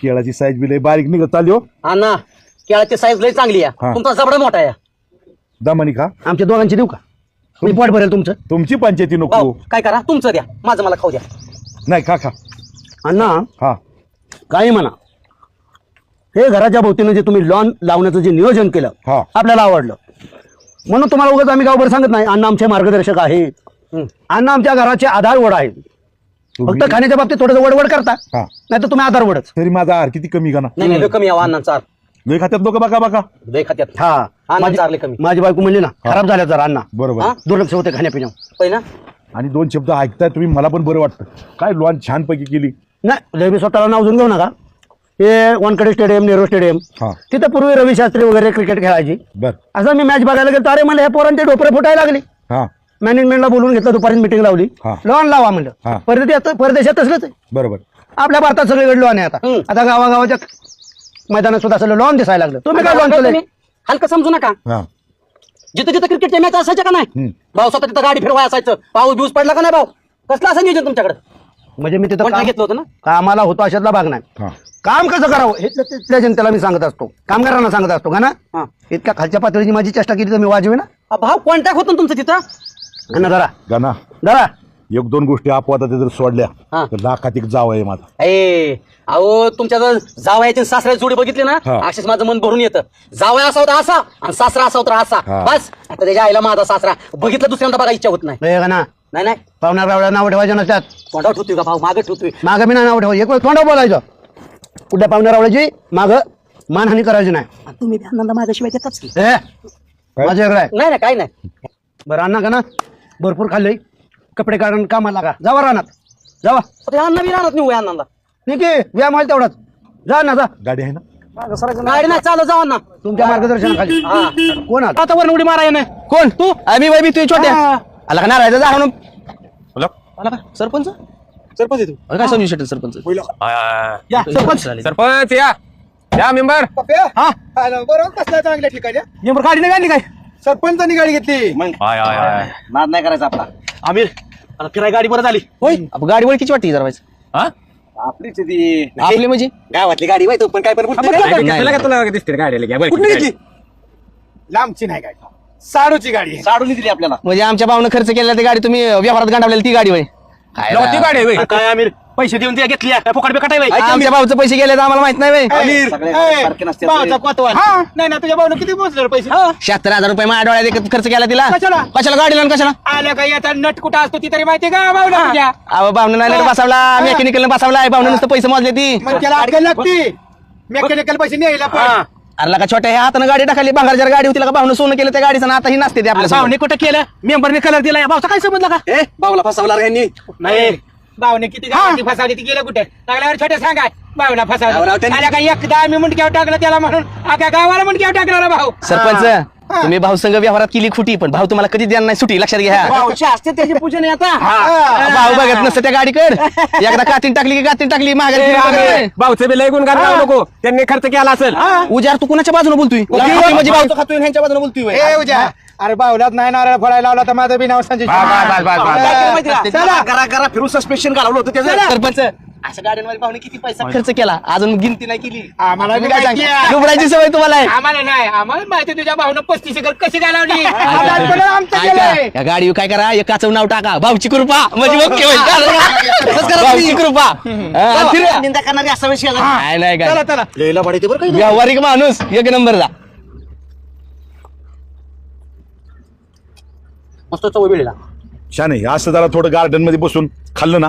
केळाची साईज बी लय बारीक निघत चालली हो. अण्णा केळाची साईज लय चांगली आहे, हा. तुमचा जबडा मोठा आहे. दमानी खा. आमच्या दोघांची देऊ का? मी पोट भरेल तुमचं. तुमची पंचायती नको. भाऊ काय करा, तुमचं द्या, माझं मला खाऊ द्या. नाही खा खा. अण्णा हा काही म्हणा, हे घराच्या भोवतीनं जे तुम्ही लॉन लावण्याचं जे नियोजन केलं हा. आपल्याला आवडलं, म्हणून तुम्हाला उगाच आम्ही गावभर सांगत नाही. अण्णा आमचे मार्गदर्शक आहेत, अण्णा आमच्या घराचे आधारवड आहेत. तुम्ही- फक्त खाण्याच्या बाबतीत थोडंसं वडवड करता, हा. नाही तर तुम्ही आधारवडच. तरी माझा आहार किती कमी का ना. नाही नाही लय कमी यावं अण्णांचा लय खात्यात लोक बघा बघा. लय खात्यात. हा अण्णांचा आरले कमी. माझी बायको म्हणली ना खराब झाल्या जरा अण्णा, बरोबर. हा? दुर्लक्ष होते खाण्यापिण्यावर. पहिला आणि दोन शब्द ऐकताय तुम्ही, मला पण बरं वाटतं. काय लॉन छानपैकी केली. नाही लय मी स्वतःला नाव घेऊन घेऊ नका. हे वानखेडे स्टेडियम, नेहरू स्टेडियम, हा तिथं पूर्वी रवी शास्त्री वगैरे क्रिकेट खेळायची. बर. असं मी मॅच बघायला गेलो, अरे म्हणलं ह्या पोरांचे डोपरे फुटायला लागली. हा मॅनेजमेंटला बोलून घेतलं, दुपारी मिटिंग लावली, हा. लॉन लावा हा. म्हणलं. परदेशात तसलंच आहे. बरोबर. आपल्या भारतात सगळीकडे लॉन आहे आता. आता गावागावाच्या मैदानात सुद्धा सगळं लॉन दिसायला लागलं. तुम्ही काय लॉन केलं? हलकं समजू नका. हा जिथं जिथं क्रिकेटच्या मॅच असायच्या का नाही, भाऊ स्वतः तिथं गाडी फिरवाय असायचं. पाऊस बिऊस पडला का नाही भाऊ, कसलं असं नियोजन तुमच्याकडे? म्हणजे मी तिथं कोणतं घेतलं होतं ना? कामाला होतो अशातला भाग नाही. हा काम कसं करावं हे तिथल्या जनतेला मी सांगत असतो, कामगारांना सांगत असतो का ना. हा. इतक्या खालच्या पातळीची माझी चेष्टा केली तर मी वाजवे ना. भाऊ कॉन्टॅक्ट होतो ना तुमचं तिथं? ना जरा गाना जरा एक दोन गोष्टी अपवादात जर सोडल्या हा. तर लाखात एक जाव आहे माझा. अहो तुमच्या जर जावयाची सासऱ्याची जोडी बघितली ना, हा. अशीच माझं मन भरून येतं. जावया असा होता असा आणि सासरा असा होता असा. हा. बस आता त्याच्या आईला माझा सासरा बघितलं दुसऱ्यांदा बघा इच्छा होत नाही. हे का ना, नाही नाही पाहुण्या रावळ्या नाव ठेवायचं नसतात. तोंडावर ठेवतोय का भाऊ, मागे ठेवतोय. मागं मी नाही नाव ठेवायचं, एक वेळ तोंडावर बोलायचं. कुठल्या पाहुण्या रावळ्याची मागं मानहानी करायची नाही. आणि तुम्ही आनंद माझ्याशिवाय देताच की. हे माझ्या इकडे आहे. नाही नाही काही नाही. बरं अण्णा का ना, भरपूर खाल्लंय, कपडे काढून कामाला लागा, जावा रानात जावा. ते अण्णा बी राहणार नाही आनंदा. ठीक आहे, व्यायाम होईल तेवढाच. जा ना जा. गाडी आहे ना. गाडी नाही चालत जाऊ अण्णा. तुमच्या मार्गदर्शनाखाली. हा. कोण आला? आता वर उडी माराय नाही. कोण तू? आम्ही बाई तू छोट्या आला का नारायचं जा म्हणून. सरपंच सरपंच आहे तू? काय समजू शकेल सरपंच? या सरपंच सरपंच या मेंबर. हा बरोबर कसल्या चांगल्या ठिकाणी नेमकं गाडी नाही गाडी काय? सरपंचांनी गाडी घेतली. नाद नाही करायचा आपला. आमिर आता किराय गाडी बरं झाली. होय गाडी वळ किती वाटते जरा हा? आपलीच ती आपली म्हणजे गावातली गाडी माहिती पण काय पण तुला दिसते गाडीला घ्या कुठली घेतली? लांबची नाही गाडी, साडूची गाडी आहे. साडून दिली आपल्याला. म्हणजे आमच्या भावनं खर्च केलेला ती गाडी तुम्ही व्यवहारात गांडवलेली ती गाडी होय? ती गाडी आहे होय. काय आमिर पैसे देऊन त्या घेतली काय फुकट बिकट आहे बाई? आमच्या भाऊचं पैसे गेले तर आम्हाला माहित नाही होय? आमिर सगळे ए, सारखे नसतात. भावाचा कोतवाल. नाही ना तुझ्या भाऊन किती मोजले पैसे? 76,000 रुपये माझ्या डोळ्यात खर्च केला तिला. कशाला? कशाला गाडीला आणि कशाला? आल्या काय आता नट कुठं असतो ती तरी माहिती का भाऊला तुझ्या? अहो भावनं नाही बसावला, मेकॅनिकल बसावला, भावनं नुसतं पैसे मोजले ती. मग त्याला अक्कल लागती मेकॅनिकल पैसे न्यायला पण. अरे का छोट्या ह्या हातानं गाडी टाकली, भांगारच्या गाडी होती का भावनं सोनं केलं त्या गाडीचं, आता ही नसते ते आपल्या समोर. भाऊने कुठं केलं? मेंबरने कलर दिला, भाऊचा काय समजला का? भाऊला फसवला यांनी. नाही भावने किती गावाची फसावली ती गेलं कुठे लागल्यावर छोटे सांगाय भाऊला फसावलं. आल्या काय एकदा आम्ही मुंडक्यावर टाकलं त्याला म्हणून अख्या गावाला मुंडक्यावर टाकला रे भाऊ. सरपंच तुम्ही भाऊ संघ व्यवहारात केली खुटी, पण भाऊ तुम्हाला कधी देणार नाही सुटी, लक्षात घ्या. भाऊची असते त्याची पूजन आहे आता. भाऊ बघत नसतं त्या गाडीकडे, एकदा कातीन टाकली की कातीन टाकली महागाई. भाऊचे बी लय गुणगान लावू नको, त्यांनी खर्च केला असेल. उजार तू कुणाच्या बाजूने बोलतोय? म्हणजे भाऊ खातोय ह्यांच्या बाजूने बोलतोय. ए उद्या अरे बावलाच नाही नारळ फळायला लावला तर माझं बी नाव संजय. चला करा करा फिरू सस्पेन्शन घालवलं होतं त्याचं. सरपंच अशा गाड्यांमध्ये भाऊने किती पैसा खर्च केला, अजून गिनती नाही केली. आम्हाला बी काय माहिती आहे. सांग डुबडायची सवय तुम्हाला आहे. आम्हाला नाही आम्हाला माहिती तुझ्या भाऊनं 35 एकर कशी घालवली. आमचं ऐका, केलंय. या गाडीवर काय करा, एक काचव नाव टाका, भाऊची कृपा म्हणजे ओके होईल. भाऊची कृपा हा, फिरूया. निंदा करणारी असा विषय आला. काय नाही काय चला चला लयला पडायचे बरं काही. व्यावहारिक माणूस एक नंबर दा. मस्त चव वेळेला. छान आहे. असं जरा थोडं गार्डन मध्ये बसून खाल्लं ना